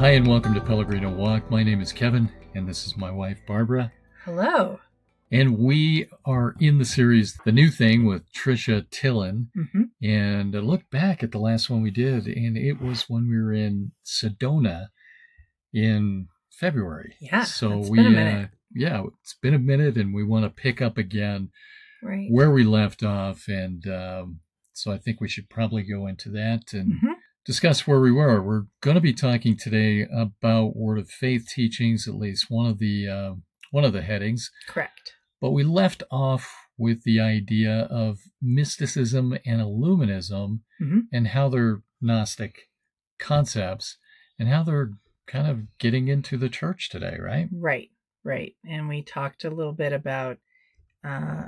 Hi, and welcome to Pellegrino Walk. My name is Kevin, and this is my wife, Barbara. Hello. And we are in the series, The New Thing with Tricia Tillin. Mm-hmm. And I looked back at the last one we did, and it was when we were in Sedona in February. Yeah, so it's been a minute. It's been a minute, and we want to pick up again right where we left off. And so I think we should probably go into that and discuss where we were. We're going to be talking today about Word of Faith teachings, at least one of the headings. Correct. But we left off with the idea of mysticism and Illuminism and how they're Gnostic concepts and how they're kind of getting into the church today, right? Right. And we talked a little bit about,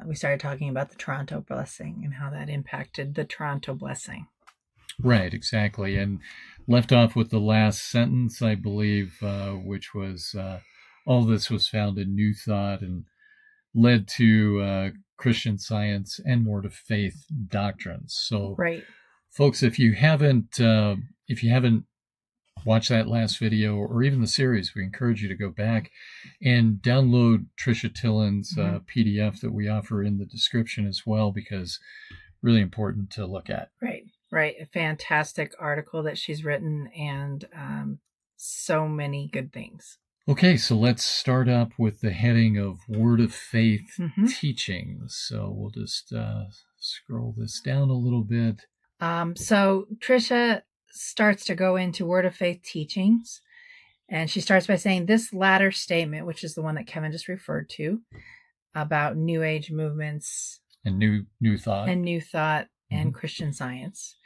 we started talking about the Toronto blessing and how that impacted the Toronto blessing. Right, exactly. And left off with the last sentence, I believe, which was all this was found in New Thought and led to Christian Science and Word of Faith doctrines. So, folks, if you haven't watched that last video or even the series, we encourage you to go back and download Tricia Tillin's PDF that we offer in the description as well, because really important to look at. Right. A fantastic article that she's written, and so many good things. Okay, so let's start up with the heading of Word of Faith teachings. So we'll just scroll this down a little bit. So Tricia starts to go into Word of Faith teachings, and she starts by saying this latter statement, which is the one that Kevin just referred to, about New Age movements and New Thought and Christian Science.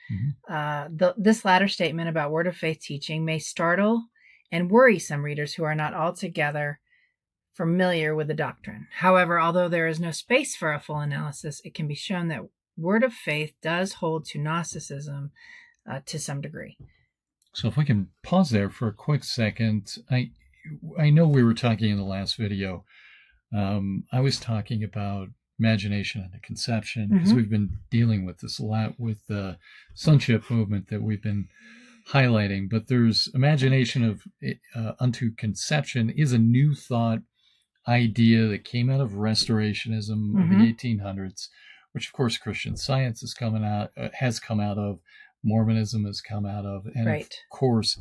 This latter statement about Word of Faith teaching may startle and worry some readers who are not altogether familiar with the doctrine. However, although there is no space for a full analysis, it can be shown that Word of Faith does hold to Gnosticism to some degree. So if we can pause there for a quick second. I know we were talking in the last video. I was talking about imagination and the conception, because we've been dealing with this a lot with the sonship movement that we've been highlighting. But there's imagination of unto conception is a New Thought idea that came out of Restorationism of the 1800s, which of course Christian Science has come out of, Mormonism has come out of, and of course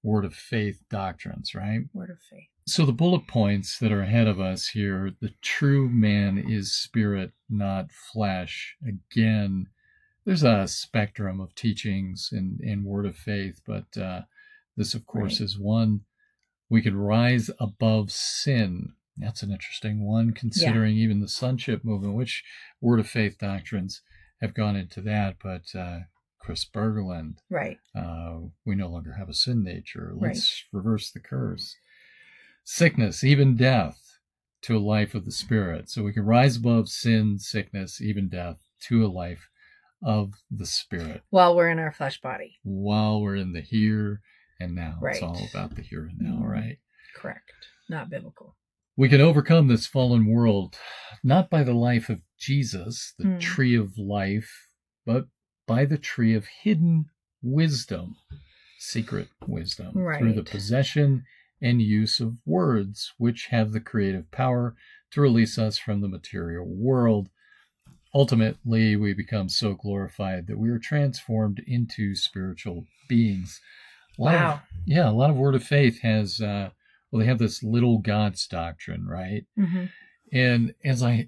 Word of Faith doctrines, right? Word of Faith. So the bullet points that are ahead of us here: the true man is spirit, not flesh. Again, there's a spectrum of teachings in Word of Faith, but this, of course, is one. We could rise above sin. That's an interesting one, considering even the sonship movement, which Word of Faith doctrines have gone into that, but Chris Bergeland, we no longer have a sin nature. Let's reverse the curse. Sickness, even death, to a life of the Spirit. So we can rise above sin, sickness, even death, to a life of the Spirit. While we're in our flesh body. While we're in the here and now. It's all about the here and now, right? Correct. Not biblical. We can overcome this fallen world, not by the life of Jesus, the tree of life, but by the tree of hidden wisdom, secret wisdom, through the possession and use of words, which have the creative power to release us from the material world. Ultimately, we become so glorified that we are transformed into spiritual beings. A lot of Word of Faith has, they have this little gods doctrine, right? And as I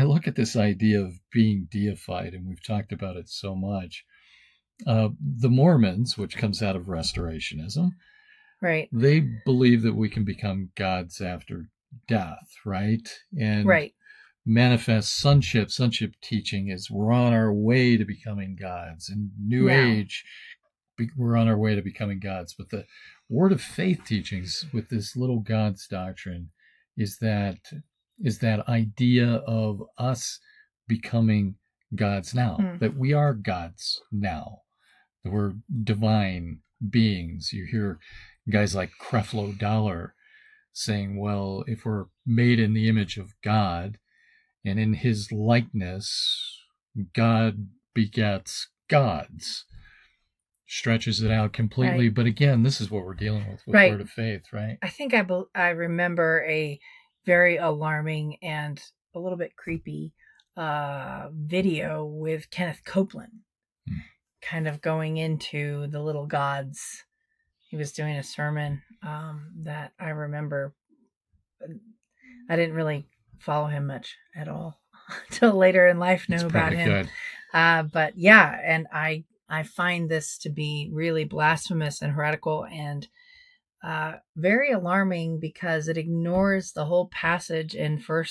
look at this idea of being deified, and we've talked about it so much, the Mormons, which comes out of Restorationism, they believe that we can become gods after death, right? And manifest sonship. Sonship teaching is we're on our way to becoming gods. And New Age, we're on our way to becoming gods. But the Word of Faith teachings with this little gods doctrine is that idea of us becoming gods now, that we are gods now, that we're divine beings. You hear guys like Creflo Dollar saying, well, if we're made in the image of God and in his likeness, God begets gods. stretches it out completely. Right. But again, this is what we're dealing with Right. word of faith, right? I think I remember a very alarming and a little bit creepy video with Kenneth Copeland, kind of going into the little gods. He was doing a sermon that I remember. I didn't really follow him much at all until later in life knew about him. But yeah, and I find this to be really blasphemous and heretical and very alarming because it ignores the whole passage in 1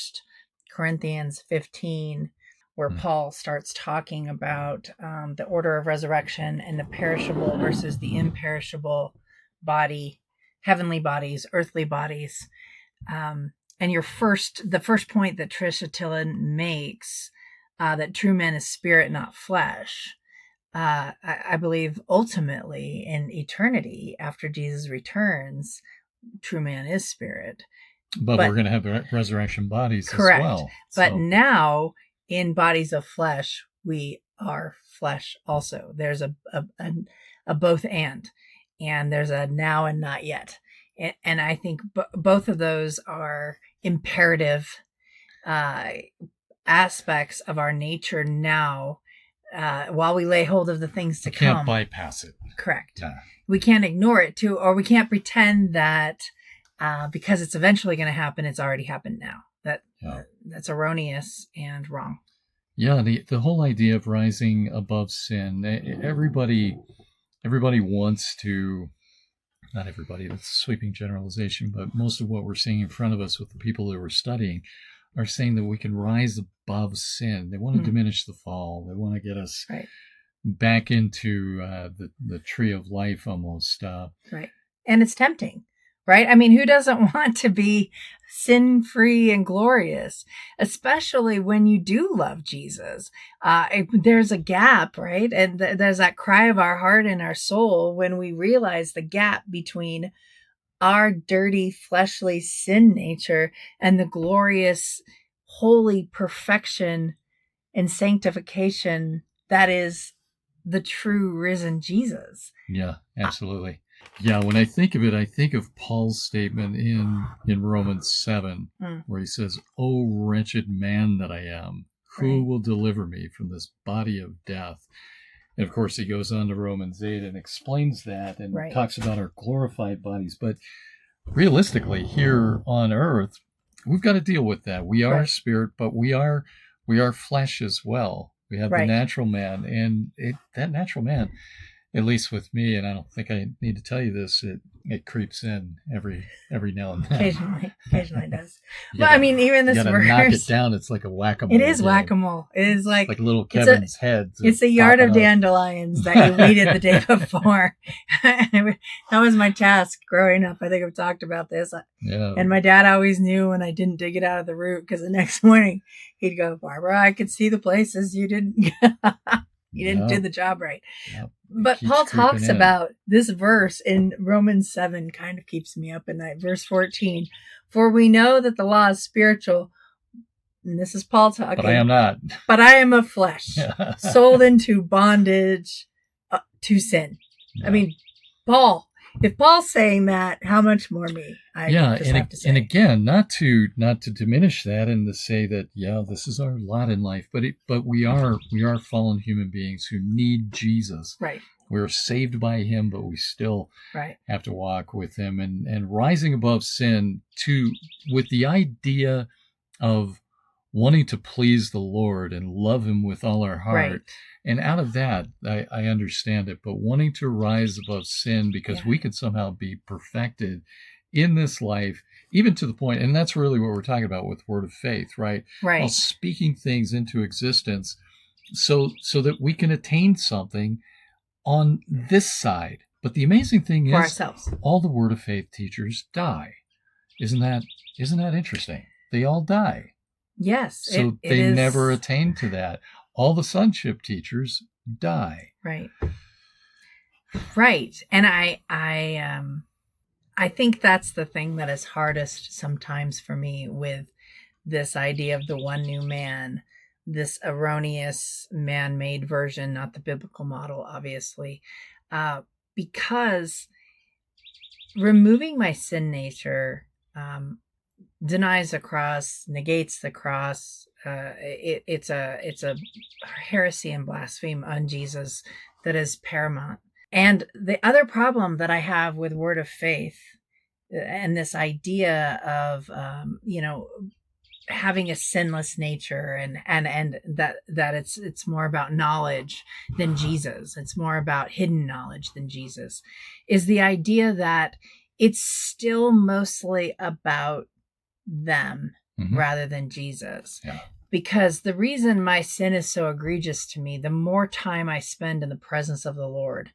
Corinthians 15 where Paul starts talking about the order of resurrection and the perishable versus the imperishable body, heavenly bodies, earthly bodies. And the first point that Tricia Tillin makes, that true man is spirit, not flesh. I believe ultimately in eternity, after Jesus returns, true man is spirit. But we're going to have resurrection bodies correct. As well. But now, in bodies of flesh, we are flesh also. There's a both and there's a now and not yet. And I think both of those are imperative aspects of our nature now, while we lay hold of the things to come. We can't bypass it. Correct. Yeah. We can't ignore it too, or we can't pretend that because it's eventually going to happen, it's already happened now. That's erroneous and wrong. Yeah, the whole idea of rising above sin. Everybody wants to. Not everybody. That's a sweeping generalization, but most of what we're seeing in front of us with the people that we're studying are saying that we can rise above sin. They want to diminish the fall. They want to get us back into the tree of life almost. Right. And it's tempting, right? I mean, who doesn't want to be sin-free and glorious, especially when you do love Jesus? There's a gap, right? And there's that cry of our heart and our soul when we realize the gap between our dirty, fleshly sin nature and the glorious, holy perfection and sanctification that is the true risen Jesus. Yeah, absolutely. Yeah, when I think of it, I think of Paul's statement in Romans 7, where he says, "O wretched man that I am, who will deliver me from this body of death?" And of course, he goes on to Romans 8 and explains that and talks about our glorified bodies. But realistically, here on earth, we've got to deal with that. We are spirit, but we are flesh as well. We have the natural man, and that natural man, at least with me, and I don't think I need to tell you this, it creeps in every now and then. Occasionally it does. But I mean, even this verse, knock it down. It's like a whack-a-mole. It is whack-a-mole. It is like little Kevin's head. It's a yard of dandelions that you weeded the day before. That was my task growing up. I think I've talked about this. Yeah. And my dad always knew when I didn't dig it out of the root, because the next morning he'd go, "Barbara, I could see the places you didn't you didn't do the job right." Yep. But Paul talks about this verse in Romans 7, kind of keeps me up at night. Verse 14, "For we know that the law is spiritual," and this is Paul talking. "But I am not. But I am of flesh, sold into bondage to sin." Yeah. I mean, if Paul's saying that, how much more me? And again, not to diminish that and to say that this is our lot in life, but we are fallen human beings who need Jesus. Right. We're saved by him, but we still have to walk with him and rising above sin with the idea of wanting to please the Lord and love him with all our heart. Right. And out of that, I understand it, but wanting to rise above sin because we could somehow be perfected in this life, even to the point, and that's really what we're talking about with word of faith, right? Right. Well, speaking things into existence so that we can attain something on this side. But the amazing thing is ourselves. All the word of faith teachers die. Isn't that interesting? They all die. Yes. So they never attain to that. All the sonship teachers die. Right. Right. And I think that's the thing that is hardest sometimes for me with this idea of the one new man. this erroneous man-made version, not the biblical model, obviously, because removing my sin nature denies the cross, negates the cross. It's a heresy and blasphemy on Jesus that is paramount. And the other problem that I have with Word of Faith and this idea of, having a sinless nature and that it's more about knowledge than Jesus. It's more about hidden knowledge than Jesus, is the idea that it's still mostly about them rather than Jesus. Yeah. Because the reason my sin is so egregious to me, the more time I spend in the presence of the Lord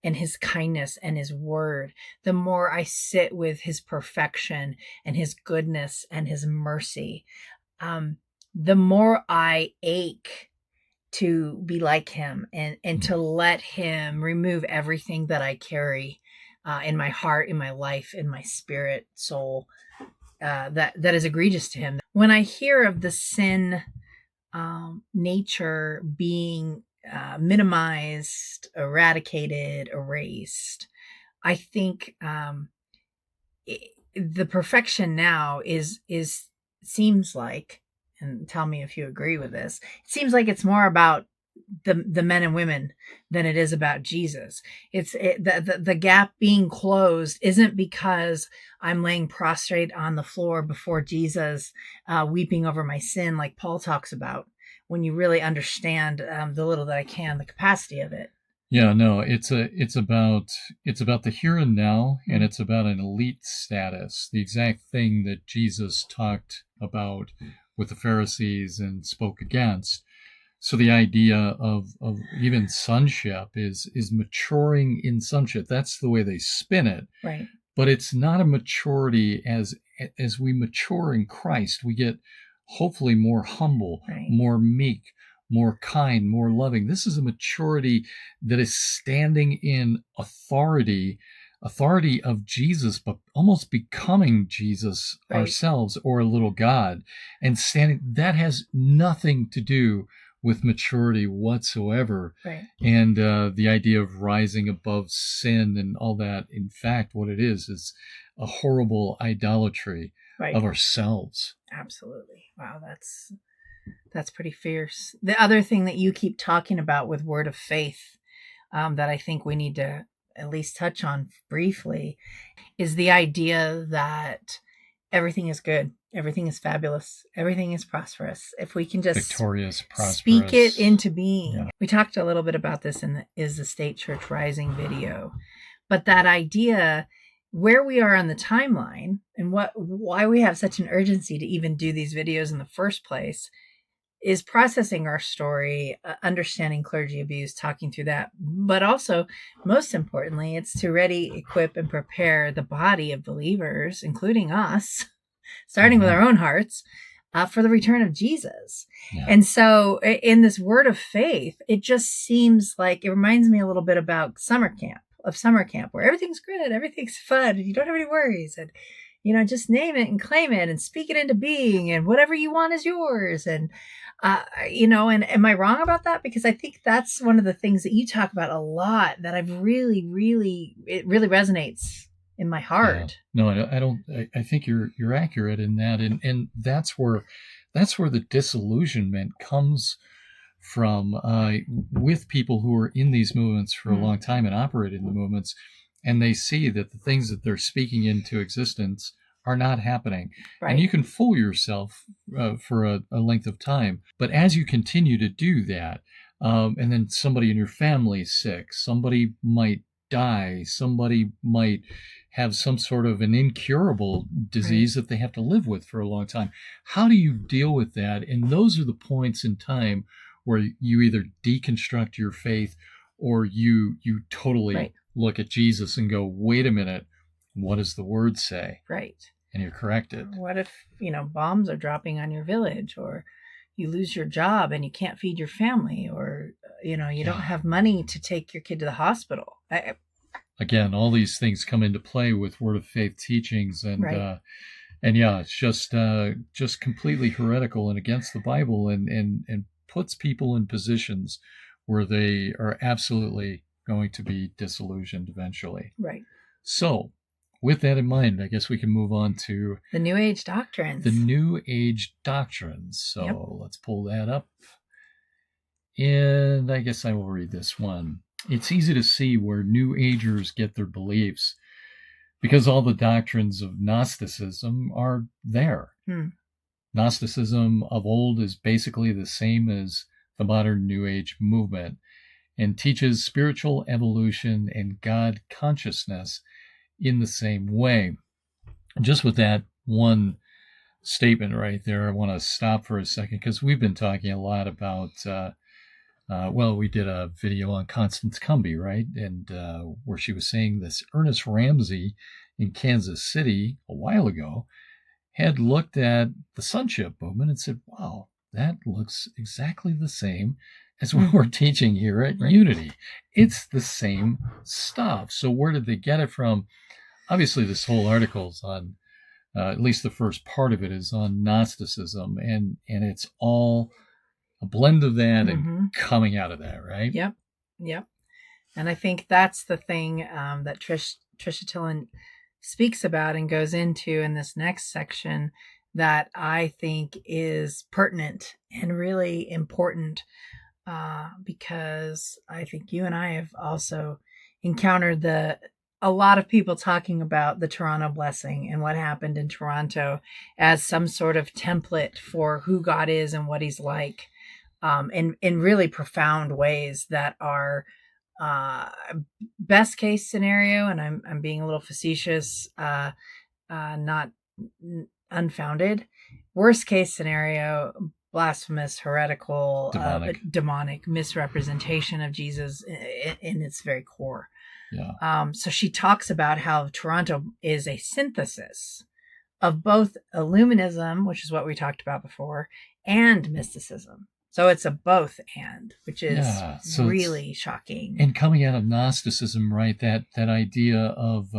and his kindness and his word, the more I sit with his perfection and his goodness and his mercy, the more I ache to be like him and to let him remove everything that I carry in my heart, in my life, in my spirit, soul, that is egregious to him. When I hear of the sin nature being minimized, eradicated, erased, I think the perfection now seems like, and tell me if you agree with this, it seems like it's more about the men and women than it is about Jesus. The gap being closed isn't because I'm laying prostrate on the floor before Jesus, weeping over my sin, like Paul talks about, when you really understand the little that I can, the capacity of it. Yeah, no, it's about the here and now, and it's about an elite status, the exact thing that Jesus talked about with the Pharisees and spoke against. So the idea of even sonship is maturing in sonship. That's the way they spin it. Right. But it's not a maturity as we mature in Christ. We get hopefully more humble, right, more meek, more kind, more loving. This is a maturity that is standing in authority of Jesus, but almost becoming Jesus right, ourselves, or a little God, and standing. That has nothing to do with maturity whatsoever. Right. And the idea of rising above sin and all that, in fact, what it is a horrible idolatry right, of ourselves. Absolutely. Wow, that's pretty fierce. The other thing that you keep talking about with Word of Faith that I think we need to at least touch on briefly is the idea that everything is good. Everything is fabulous. Everything is prosperous. If we can just victorious, prosperous, speak it into being. Yeah. We talked a little bit about this in the Is the State Church Rising video. But that idea, where we are on the timeline and why we have such an urgency to even do these videos in the first place, is processing our story, understanding clergy abuse, talking through that. But also, most importantly, it's to ready, equip, and prepare the body of believers, including us, starting with our own hearts, for the return of Jesus. Yeah. And so in this Word of Faith, it just seems like, it reminds me a little bit about summer camp, where everything's good, everything's fun, and you don't have any worries. And, just name it and claim it and speak it into being, and whatever you want is yours. And, and am I wrong about that? Because I think that's one of the things that you talk about a lot that I've it really resonates in my heart. Yeah. No, I don't. I think you're accurate in that, and that's where the disillusionment comes from with people who are in these movements for a long time and operate in the movements, and they see that the things that they're speaking into existence are not happening. Right. And you can fool yourself for a length of time, but as you continue to do that, and then somebody in your family is sick, somebody might die, somebody might have some sort of an incurable disease that they have to live with for a long time. How do you deal with that? And those are the points in time where you either deconstruct your faith or you totally look at Jesus and go, wait a minute, what does the word say? Right. And you're corrected. What if, bombs are dropping on your village, or you lose your job and you can't feed your family, or, you don't have money to take your kid to the hospital? Again, all these things come into play with Word of Faith teachings, and it's just completely heretical and against the Bible, and puts people in positions where they are absolutely going to be disillusioned eventually. Right. So, with that in mind, I guess we can move on to the New Age Doctrines. The New Age Doctrines. So Yep. let's pull that up. And I guess I will read this one. It's easy to see where New Agers get their beliefs because all the doctrines of Gnosticism are there. Gnosticism of old is basically the same as the modern New Age movement and teaches spiritual evolution and God consciousness in the same way. Just with that one statement right there, I want to stop for a second because we've been talking a lot about, we did a video on Constance Cumby, right? And where she was saying this Ernest Ramsey in Kansas City a while ago had looked at the sonship movement and said, wow, that looks exactly the same as what we're teaching here at Unity. It's the same stuff. So where did they get it from? Obviously, this whole article's on, at least the first part of it is on Gnosticism, and it's all a blend of that and coming out of that, right? Yep. And I think that's the thing that Tricia Tillin speaks about and goes into in this next section that I think is pertinent and really important because I think you and I have also encountered a lot of people talking about the Toronto blessing and what happened in Toronto as some sort of template for who God is and what he's like, in really profound ways that are best case scenario. And I'm being a little facetious, not unfounded. Worst case scenario, blasphemous, heretical, demonic misrepresentation of Jesus in its very core. Yeah. So she talks about how Toronto is a synthesis of both Illuminism, which is what we talked about before, and mysticism. So it's a both and, which is really shocking. And coming out of Gnosticism, right? That idea of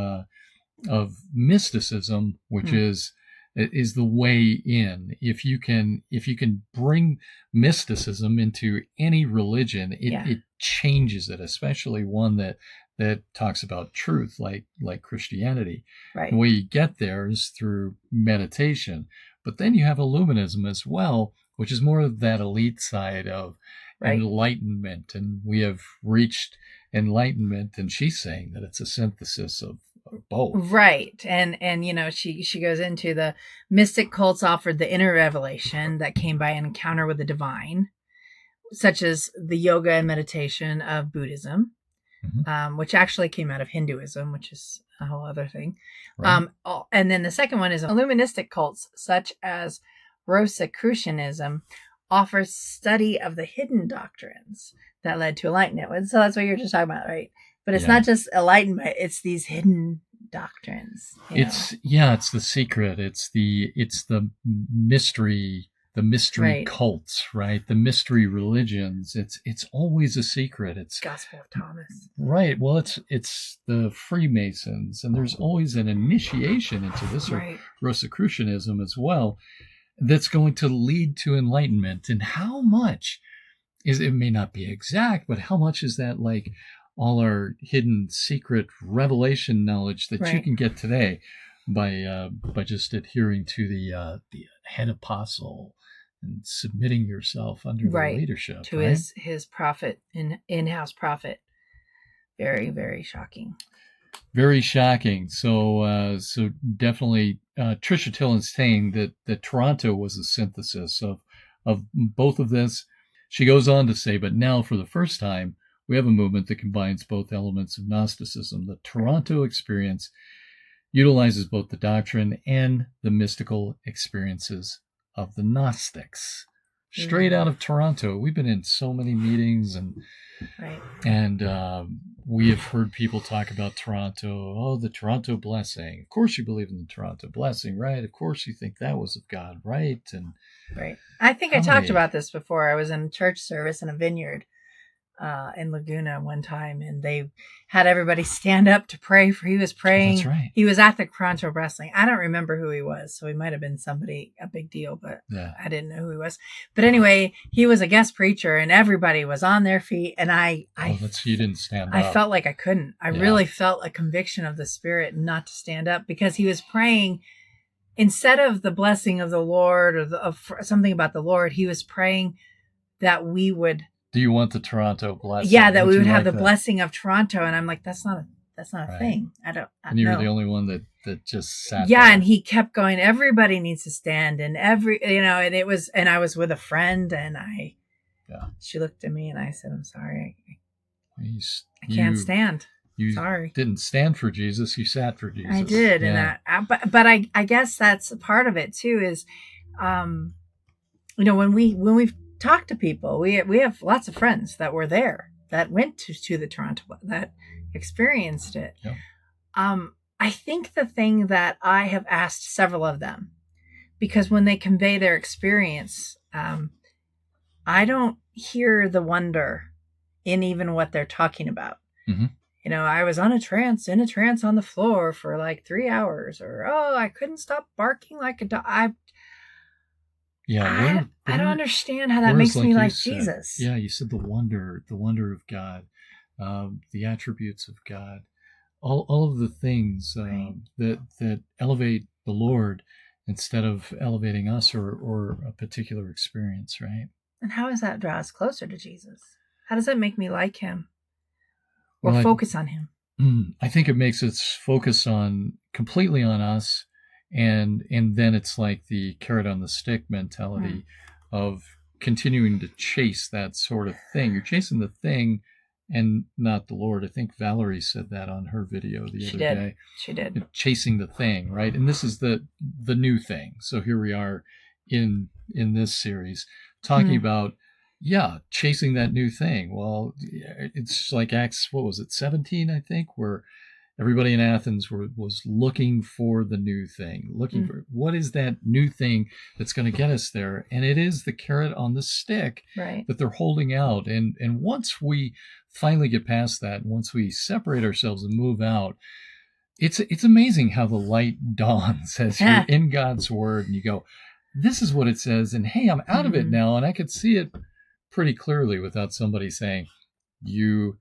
mysticism, which is the way in. If you can bring mysticism into any religion, it changes it, especially one that talks about truth, like Christianity. Right. The way you get there is through meditation. But then you have Illuminism as well, which is more of that elite side of enlightenment. And we have reached enlightenment, and she's saying that it's a synthesis of both. Right. And she goes into the mystic cults offered the inner revelation that came by an encounter with the divine, such as the yoga and meditation of Buddhism. Which actually came out of Hinduism, which is a whole other thing. Right. And then the second one is Illuministic cults, such as Rosicrucianism, offers study of the hidden doctrines that led to enlightenment. So that's what you're just talking about, right? But it's not just enlightenment; it's these hidden doctrines. It's the secret. It's the mystery. The mystery cults, right? The mystery religions. It's always a secret. It's Gospel of Thomas. Right. Well, it's the Freemasons, and there's always an initiation into this or Rosicrucianism as well that's going to lead to enlightenment. And how much it may not be exact, but how much is that like all our hidden secret revelation knowledge that you can get today by just adhering to the head apostle and submitting yourself under their leadership to his prophet, in-house prophet. Very, very shocking. Very shocking. So definitely Tricia Tillin saying that Toronto was a synthesis of both of this. She goes on to say, but now for the first time, we have a movement that combines both elements of Gnosticism. The Toronto experience utilizes both the doctrine and the mystical experiences of the Gnostics. Straight out of Toronto. We've been in so many meetings and we have heard people talk about Toronto. Oh, the Toronto blessing. Of course you believe in the Toronto blessing, right? Of course you think that was of God, right? And I think I talked about this before. I was in church service in a vineyard in Laguna one time, and they had everybody stand up to pray for. He was praying. Oh, that's right. He was at the Toronto Wrestling. I don't remember who he was, so he might have been somebody a big deal, but I didn't know who he was. But anyway, he was a guest preacher, and everybody was on their feet. And you didn't stand up. I felt like I couldn't. I really felt a conviction of the Spirit not to stand up, because he was praying. Instead of the blessing of the Lord or of something about the Lord, he was praying that we would. Do you want the Toronto blessing? Yeah, that we would have the blessing of Toronto, and I'm like, that's not a thing. I don't. And you were the only one that just sat. Yeah, there. And he kept going. Everybody needs to stand, and and I was with a friend, and she looked at me, and I said, I'm sorry, I can't stand. Sorry. Didn't stand for Jesus. You sat for Jesus. I did. Yeah. And but I guess that's part of it too, is, when we talk to people, we have lots of friends that were there, that went to the Toronto, that experienced it. Yeah. I think the thing that I have asked several of them, because when they convey their experience, I don't hear the wonder in even what they're talking about. Mm-hmm. I was in a trance on the floor for like 3 hours, or, I couldn't stop barking like a dog. I don't understand how that makes me like Jesus. Yeah, you said the wonder of God, the attributes of God, all of the things that elevate the Lord instead of elevating us or a particular experience, right? And how does that draw us closer to Jesus? How does that make me like him? Or focus on him? I think it makes us focus completely on us, and then it's like the carrot on the stick mentality of continuing to chase that sort of thing. You're chasing the thing and not the Lord. I think Valerie said that on her video the other day. She did. Chasing the thing, right? And this is the new thing. So here we are in this series talking about chasing that new thing. Well, it's like Acts, 17, I think, where everybody in Athens was looking for the new thing, looking for what is that new thing that's going to get us there. And it is the carrot on the stick that they're holding out. And once we finally get past that, once we separate ourselves and move out, it's amazing how the light dawns as you're in God's word and you go, this is what it says. And hey, I'm out of it now. And I could see it pretty clearly without somebody saying, you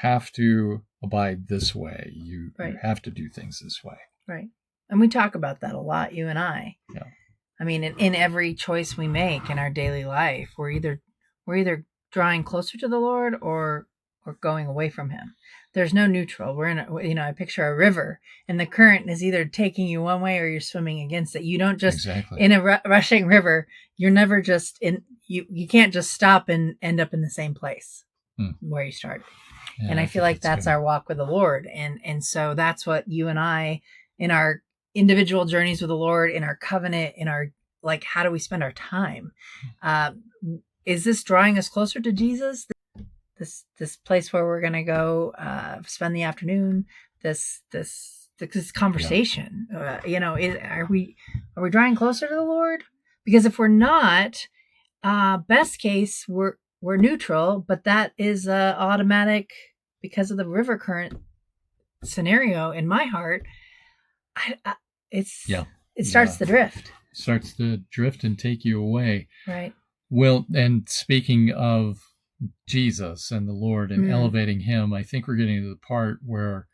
have to abide this way. You have to do things this way. Right. And we talk about that a lot, you and I. Yeah. I mean, in every choice we make in our daily life, we're either drawing closer to the Lord or going away from him. There's no neutral. We're in I picture a river, and the current is either taking you one way or you're swimming against it. You don't just, in a rushing river, you're never just in, you can't just stop and end up in the same place where you started. Yeah, and I feel like that's our walk with the Lord. And so that's what you and I, in our individual journeys with the Lord, in our covenant, in our, like, how do we spend our time? Is this drawing us closer to Jesus? This place where we're going to go spend the afternoon, this conversation, are we drawing closer to the Lord? Because if we're not, best case, we're neutral, but that is automatic because of the river current scenario in my heart. It starts to drift. Starts to drift and take you away. Right. Well, and speaking of Jesus and the Lord and elevating him, I think we're getting to the part where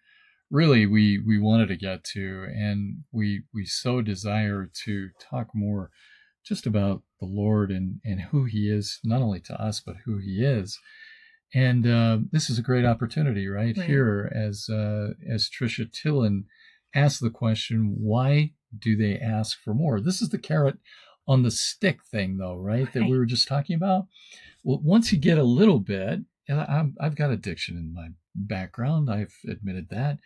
really we wanted to get to, and we so desire to talk more just about the Lord and who he is, not only to us, but who he is. And this is a great opportunity right here as Tricia Tillin asked the question, why do they ask for more? This is the carrot on the stick thing, though, right? That we were just talking about. Well, once you get a little bit, and I've got addiction in my background, I've admitted that.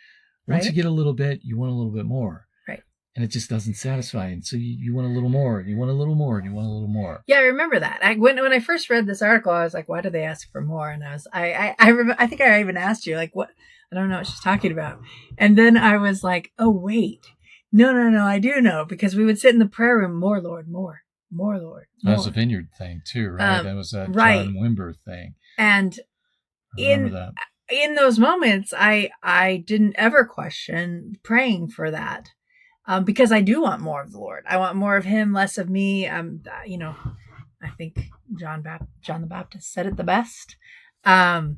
Once you get a little bit, you want a little bit more. Right. And it just doesn't satisfy. And so you want a little more, and you want a little more, and you want a little more. Yeah, I remember that. When I first read this article, I was like, why do they ask for more? And I think I even asked you, like, what? I don't know what she's talking about. And then I was like, oh, wait. No, I do know, because we would sit in the prayer room, more, Lord, more, Lord. More. That was a vineyard thing too, right? That was a John Wimber thing. And in those moments, I didn't ever question praying for that, because I do want more of the Lord. I want more of Him, less of me. I think John the Baptist said it the best. I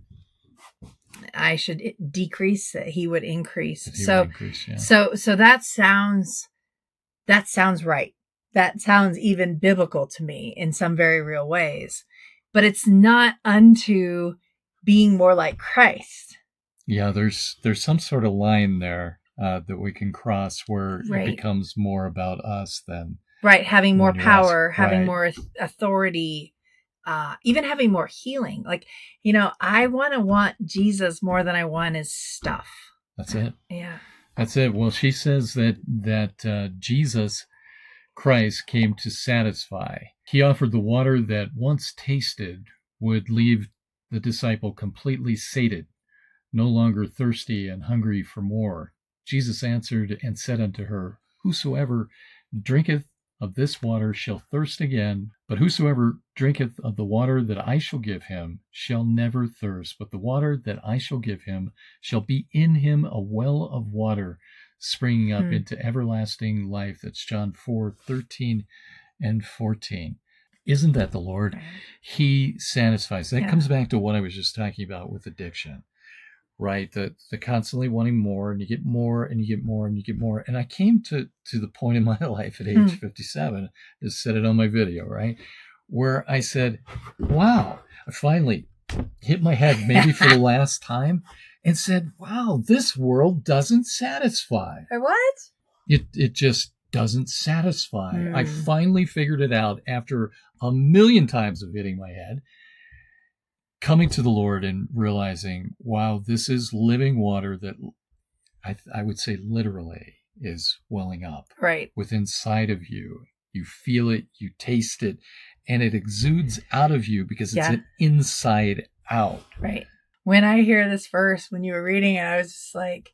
should decrease, that He would increase. So that sounds right. That sounds even biblical to me in some very real ways, but it's not unto being more like Christ. Yeah, there's some sort of line there that we can cross where it becomes more about us than having more power, having more authority, even having more healing. Like, I want Jesus more than I want His stuff. That's it. Yeah, that's it. Well, she says that Jesus Christ came to satisfy. He offered the water that once tasted would leave the disciple completely sated, no longer thirsty and hungry for more. Jesus answered and said unto her, Whosoever drinketh of this water shall thirst again, but whosoever drinketh of the water that I shall give him shall never thirst, but the water that I shall give him shall be in him a well of water springing up into everlasting life. That's John 4:13 and 14. Isn't that the Lord? He satisfies. That comes back to what I was just talking about with addiction, right? The constantly wanting more, and you get more, and you get more, and you get more. And I came to the point in my life at age 57, just said it on my video, right? Where I said, wow, I finally hit my head maybe for the last time and said, wow, this world doesn't satisfy. Or what? It just doesn't satisfy. I finally figured it out after a million times of hitting my head, coming to the Lord and realizing, wow, this is living water that I would say literally is welling up within inside of you. You feel it, you taste it, and it exudes out of you because it's an inside out. Right. When I hear this verse, when you were reading it, I was just like,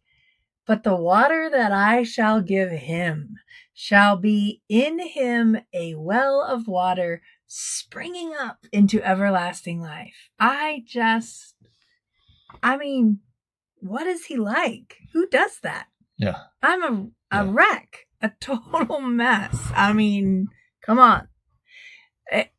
but the water that I shall give him shall be in him a well of water springing up into everlasting life. What is he like? Who does that? Yeah. I'm a wreck, a total mess. I mean, come on.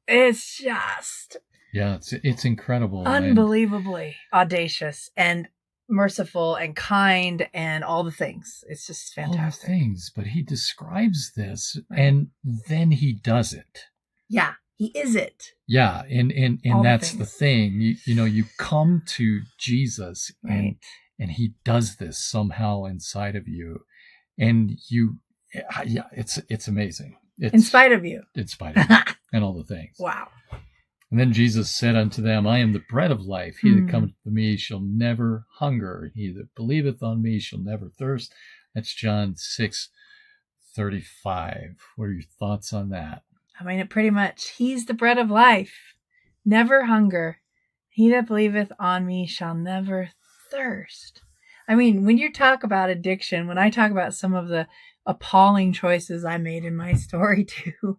It's just... Yeah, it's incredible. Unbelievably audacious and merciful and kind and all the things. It's just fantastic. All the things, but he describes this and then he does it. Yeah, he is it. Yeah, and that's the thing. You come to Jesus and he does this somehow inside of you. And it's amazing. In spite of you. In spite of you and all the things. Wow. And then Jesus said unto them, I am the bread of life. He that cometh to me shall never hunger. He that believeth on me shall never thirst. That's John 6:35. What are your thoughts on that? I mean, it pretty much, he's the bread of life. Never hunger. He that believeth on me shall never thirst. I mean, when you talk about addiction, when I talk about some of the appalling choices I made in my story too,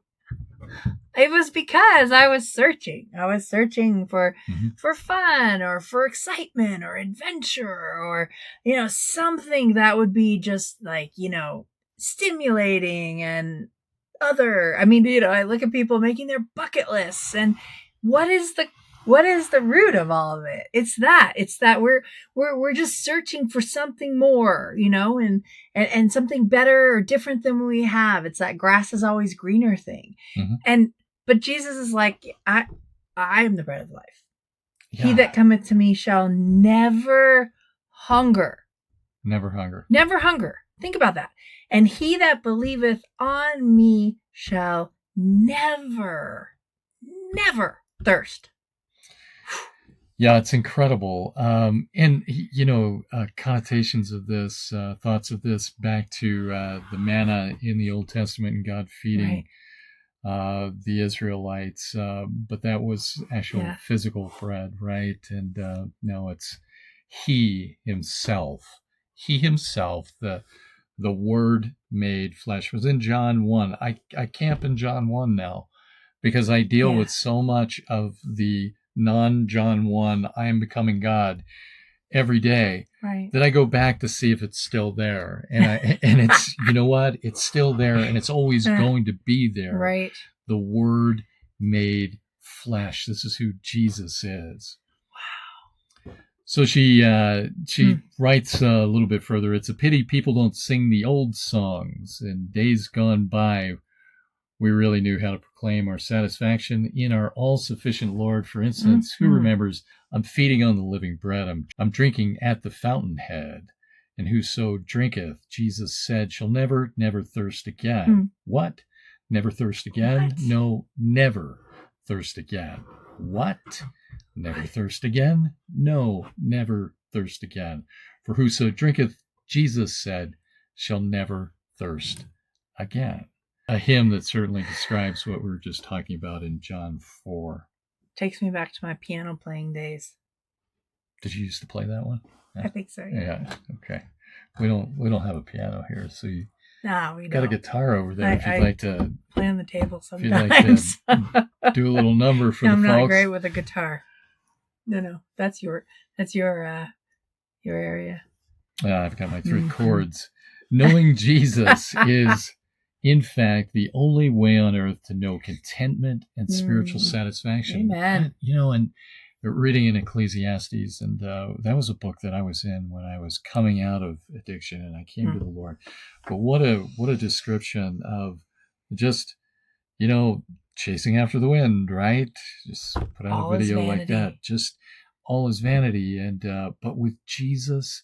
it was because I was searching. I was searching for fun or for excitement or adventure or, something that would be just like, stimulating and other. I mean, I look at people making their bucket lists, and what is the root of all of it? It's that we're just searching for something more, and something better or different than we have. It's that grass is always greener thing. But Jesus is like, I am the bread of life. Yeah. He that cometh to me shall never hunger. Never hunger. Never hunger. Think about that. And he that believeth on me shall never thirst. Yeah, it's incredible. And, connotations of this, thoughts of this back to the manna in the Old Testament and God feeding the Israelites. But that was actual physical bread, right? And now it's He himself, the Word made flesh. Was in John 1. I camp in John 1 now because I deal with so much of the non-John 1, I am becoming God every day, right, that I go back to see if it's still there. And it's, you know what? It's still there, and it's always going to be there. right. The Word made flesh. This is who Jesus is. Wow. So she writes a little bit further. It's a pity people don't sing the old songs. In days gone by, we really knew how to proclaim our satisfaction in our all-sufficient Lord. For instance, who remembers, I'm feeding on the living bread. I'm drinking at the fountainhead. And whoso drinketh, Jesus said, shall never, never thirst again. What? Never thirst again? What? No, never thirst again. What? Never thirst again? No, never thirst again. For whoso drinketh, Jesus said, shall never thirst again. A hymn that certainly describes what we were just talking about in John 4. Takes me back to my piano playing days. Did you used to play that one? Yeah. I think so. Yeah. Okay. We don't have a piano here, so you we got don't. a guitar over there. If you'd like to play on the table sometimes. If you'd like to do a little number for the folks. I'm not great with a guitar. No, that's your area. I've got my 3 chords. Knowing Jesus is, in fact, the only way on earth to know contentment and spiritual satisfaction. Amen. And reading in Ecclesiastes, and that was a book that I was in when I was coming out of addiction, and I came to the Lord. But what a description of just, chasing after the wind, right? Just put out all a video like that. Just all is vanity, and but with Jesus,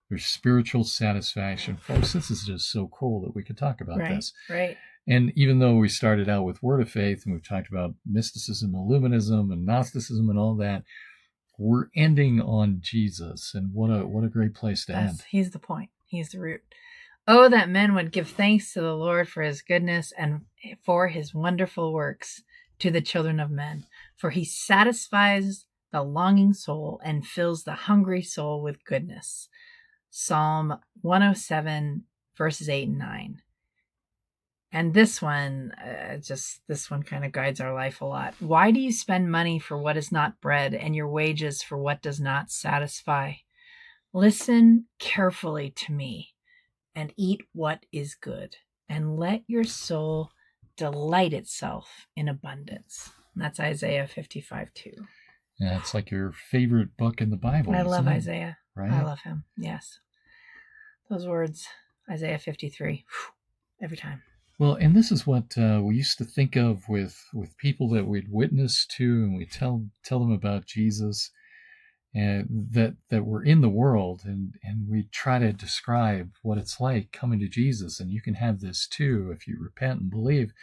there's spiritual satisfaction. Folks, this is just so cool that we could talk about this. Right. And even though we started out with Word of Faith, and we've talked about mysticism, Illuminism, and Gnosticism, and all that, we're ending on Jesus. And what a great place to end. He's the point. He's the root. Oh, that men would give thanks to the Lord for his goodness and for his wonderful works to the children of men. For he satisfies the longing soul and fills the hungry soul with goodness. Psalm 107, verses 8 and 9. And this one kind of guides our life a lot. Why do you spend money for what is not bread and your wages for what does not satisfy? Listen carefully to me and eat what is good, and let your soul delight itself in abundance. And that's Isaiah 55:2. Yeah, it's like your favorite book in the Bible. I love Isaiah. Right? I love him. Yes. Those words, Isaiah 53, every time. Well, and this is what we used to think of with people that we'd witness to, and we tell them about Jesus, and that were in the world, and we try to describe what it's like coming to Jesus, and you can have this too if you repent and believe.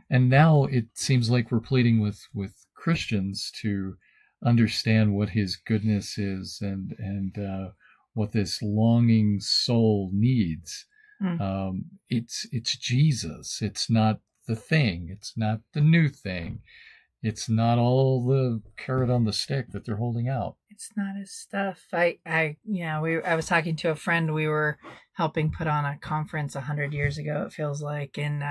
And now it seems like we're pleading with Christians to understand what his goodness is, and what this longing soul needs. It's Jesus. It's not the thing. It's not the new thing. It's not all the carrot on the stick that they're holding out. It's not his stuff. I was talking to a friend. We were helping put on a conference 100 years ago. It feels like in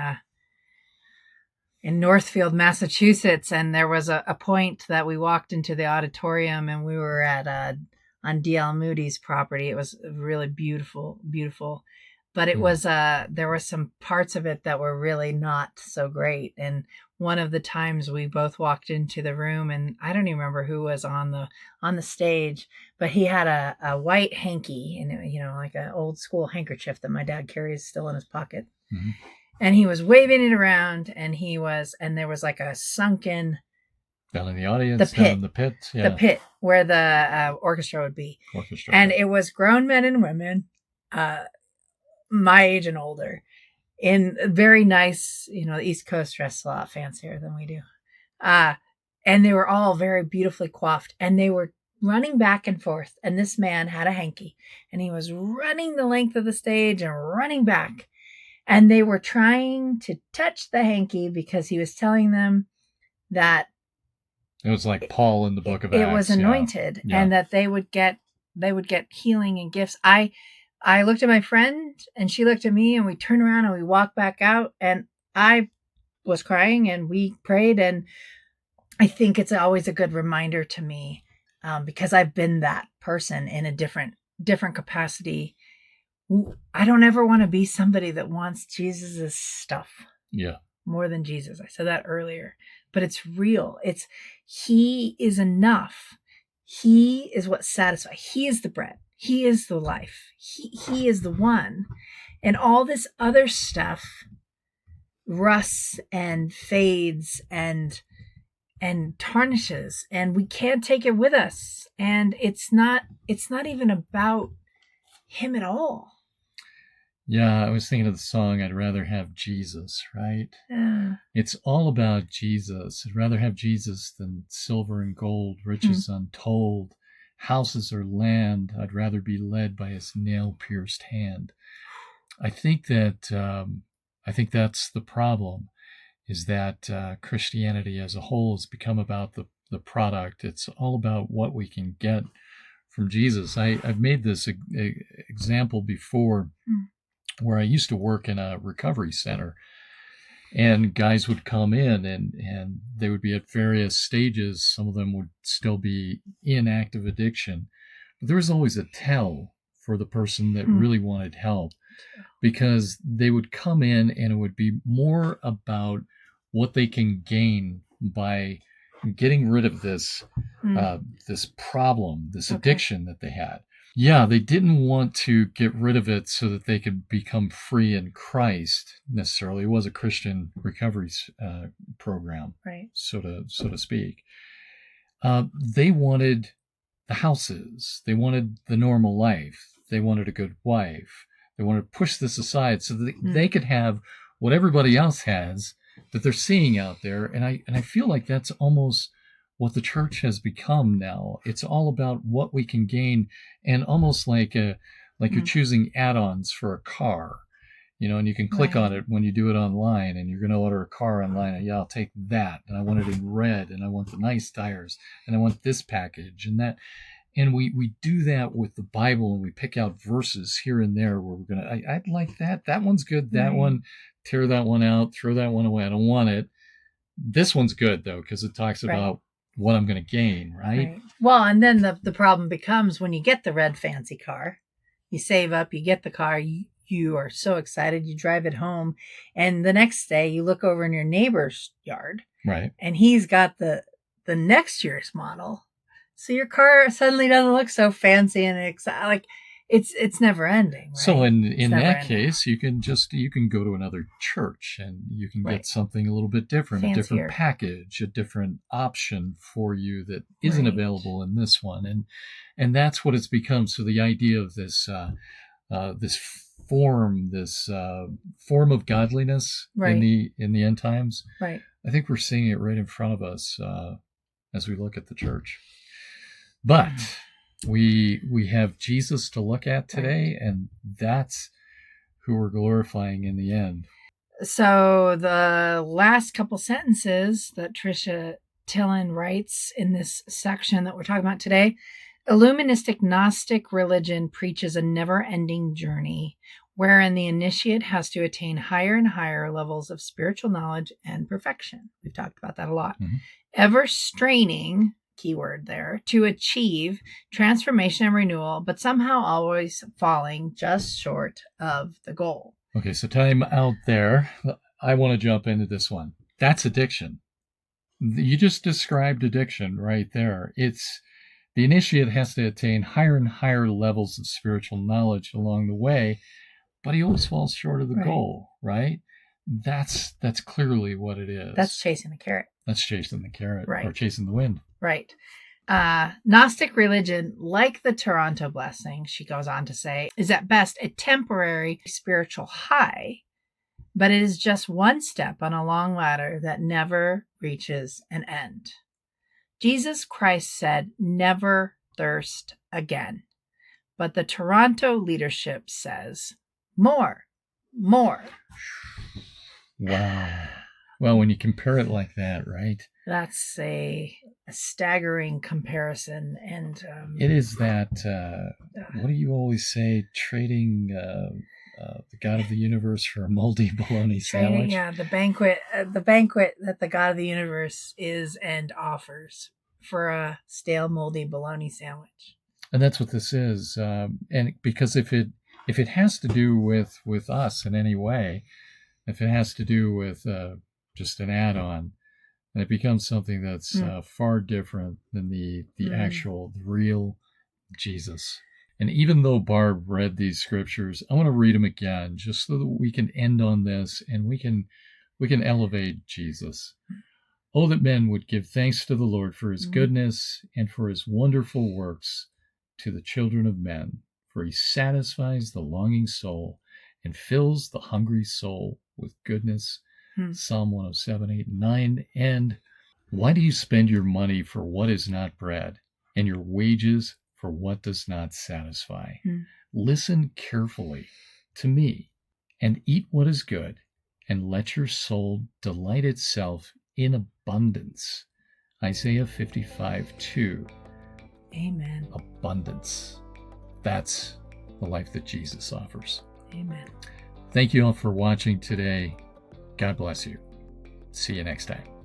Northfield, Massachusetts, and there was a point that we walked into the auditorium, and we were at on D.L. Moody's property. It was really beautiful, but it was there were some parts of it that were really not so great. And one of the times we both walked into the room, and I don't even remember who was on the stage, but he had a white hanky, and like an old school handkerchief that my dad carries still in his pocket. Mm-hmm. And he was waving it around, and there was like a sunken down in the audience, down in the pit, the pit where the orchestra would be. And it was grown men and women, my age and older, in very nice, the East Coast dress a lot fancier than we do. And they were all very beautifully coiffed, and they were running back and forth. And this man had a hanky, and he was running the length of the stage and running back. And they were trying to touch the hanky because he was telling them that it was like Paul in the book of Acts. It was anointed, and that they would get healing and gifts. I looked at my friend, and she looked at me, and we turned around and we walked back out, and I was crying, and we prayed, and I think it's always a good reminder to me, because I've been that person in a different capacity. I don't ever want to be somebody that wants Jesus's stuff. Yeah. More than Jesus. I said that earlier, but it's real. He is enough. He is what satisfies. He is the bread. He is the life. He is the one. And all this other stuff rusts and fades and tarnishes, and we can't take it with us. And it's not even about him at all. Yeah, I was thinking of the song, I'd Rather Have Jesus, right? Yeah. It's all about Jesus. I'd rather have Jesus than silver and gold, riches untold, houses or land. I'd rather be led by his nail-pierced hand. I think that's the problem, is that Christianity as a whole has become about the product. It's all about what we can get from Jesus. I've made this example before, where I used to work in a recovery center, and guys would come in and they would be at various stages. Some of them would still be in active addiction, but there was always a tell for the person that really wanted help, because they would come in and it would be more about what they can gain by getting rid of this this problem, this addiction that they had. Yeah, they didn't want to get rid of it so that they could become free in Christ necessarily. It was a Christian recovery program, right? So to speak. They wanted the houses. They wanted the normal life. They wanted a good wife. They wanted to push this aside so that they could have what everybody else has that they're seeing out there. And I feel like that's almost what the church has become now. It's all about what we can gain, and almost like you're choosing add-ons for a car, and you can click on it when you do it online, and you're going to order a car online. And I'll take that, and I want it in red, and I want the nice tires, and I want this package and that. And we do that with the Bible, and we pick out verses here and there where we're going to, I'd like that. That one's good. That one, tear that one out, throw that one away. I don't want it. This one's good, though, because it talks about what I'm going to gain, right? Well, and then the problem becomes when you get the red fancy car, you save up, you get the car, you are so excited, you drive it home, and the next day you look over in your neighbor's yard, right? And he's got the next year's model, so your car suddenly doesn't look so fancy and exciting. It's never ending. Right? So in that case, you can go to another church and you can get something a little bit different, a different package, a different option for you that isn't available in this one, and that's what it's become. So the idea of this form of godliness in the end times, right? I think we're seeing it right in front of us as we look at the church, but. We have Jesus to look at today, and that's who we're glorifying in the end. So the last couple sentences that Tricia Tillin writes in this section that we're talking about today: Illuministic Gnostic religion preaches a never-ending journey wherein the initiate has to attain higher and higher levels of spiritual knowledge and perfection. We've talked about that a lot. Ever straining, keyword there, to achieve transformation and renewal, but somehow always falling just short of the goal. Okay, so time out there. I want to jump into this one. That's addiction. You just described addiction right there. It's the initiate has to attain higher and higher levels of spiritual knowledge along the way, but he always falls short of the goal, right? That's clearly what it is. That's chasing the carrot. That's chasing the carrot, or chasing the wind. Right. Gnostic religion, like the Toronto blessing, she goes on to say, is at best a temporary spiritual high, but it is just one step on a long ladder that never reaches an end. Jesus Christ said, never thirst again. But the Toronto leadership says, more. Wow. Well, when you compare it like that, right? That's a staggering comparison. And it is that, what do you always say? Trading the God of the universe for a moldy bologna sandwich. Yeah, the banquet that the God of the universe is and offers for a stale, moldy bologna sandwich. And that's what this is. And because if it has to do with us in any way, if it has to do with just an add-on, then it becomes something that's far different than the actual, the real Jesus. And even though Barb read these scriptures, I want to read them again just so that we can end on this and we can elevate Jesus. Oh, that men would give thanks to the Lord for his goodness and for his wonderful works to the children of men, for he satisfies the longing soul and fills the hungry soul with goodness. Psalm 107, 8, and 9. And why do you spend your money for what is not bread, and your wages for what does not satisfy? Listen carefully to me, and eat what is good, and let your soul delight itself in abundance. Isaiah 55, 2. Amen. Abundance. That's the life that Jesus offers. Amen. Thank you all for watching today. God bless you. See you next time.